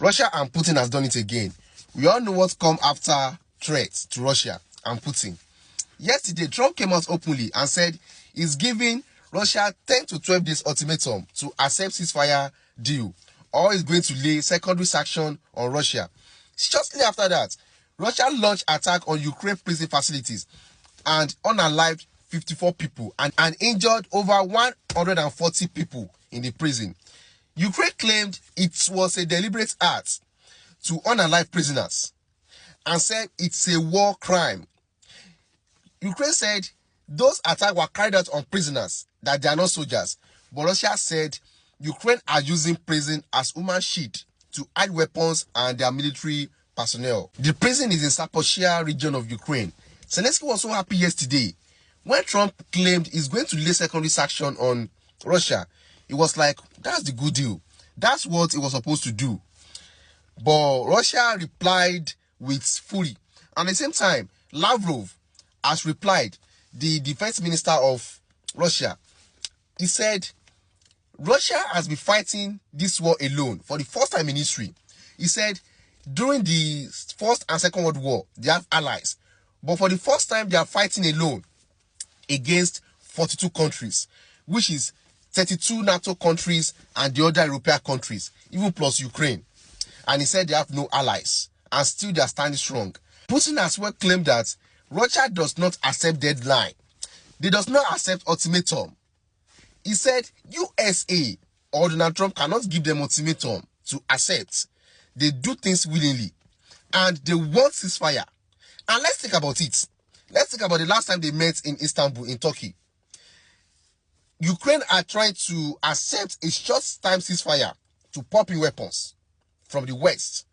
Russia and Putin has done it again. We all know what come after threats to Russia and Putin. Yesterday, Trump came out openly and said he's giving Russia 10 to 12 days ultimatum to accept ceasefire deal, or is going to lay secondary sanction on Russia. Shortly after that, Russia launched attack on Ukraine prison facilities and unalived 54 people and injured over 140 people in the prison. Ukraine claimed it was a deliberate act to unalive prisoners and said it's a war crime. Ukraine said those attacks were carried out on prisoners, that they are not soldiers. But Russia said Ukraine are using prison as human shield to hide weapons and their military personnel. The prison is in Zaporizhzhia region of Ukraine. Zelensky was so happy yesterday when Trump claimed he's going to lay secondary sanction on Russia. He was like, that's the good deal. That's what he was supposed to do. But Russia replied with fury. At the same time, Lavrov has replied, the defense minister of Russia. He said, Russia has been fighting this war alone for the first time in history. He said, during the First and Second World War, they have allies. But for the first time, they are fighting alone against 42 countries, which is 32 NATO countries and the other European countries, even plus Ukraine. And he said they have no allies, and still they are standing strong. Putin as well claimed that Russia does not accept deadline. They does not accept ultimatum. He said USA or Donald Trump cannot give them ultimatum to accept. They do things willingly. And they want ceasefire. And let's think about it. Let's think about the last time they met in Istanbul, in Turkey. Ukraine are trying to accept a short-time ceasefire to pop in weapons from the West.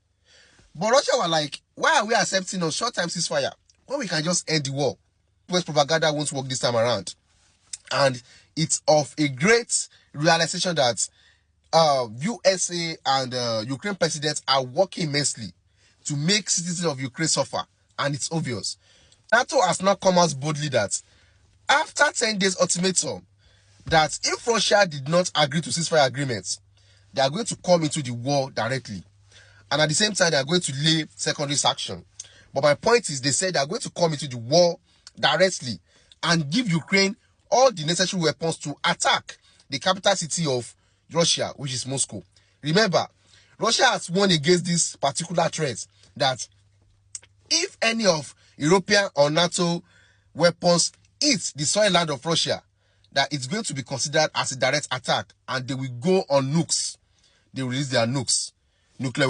But Russia were like, why are we accepting a short-time ceasefire when we can just end the war? West propaganda won't work this time around. And it's of a great realization that USA and Ukraine presidents are working immensely to make citizens of Ukraine suffer. And it's obvious. NATO has now come out boldly that after 10 days ultimatum, that if Russia did not agree to ceasefire agreements, they are going to come into the war directly. And at the same time, they are going to lay secondary sanction. But my point is, they said they are going to come into the war directly and give Ukraine all the necessary weapons to attack the capital city of Russia, which is Moscow. Remember, Russia has warned against this particular threat that if any of European or NATO weapons hit the soil land of Russia, that it's going to be considered as a direct attack and they will go on nukes. They release their nukes, nuclear weapons.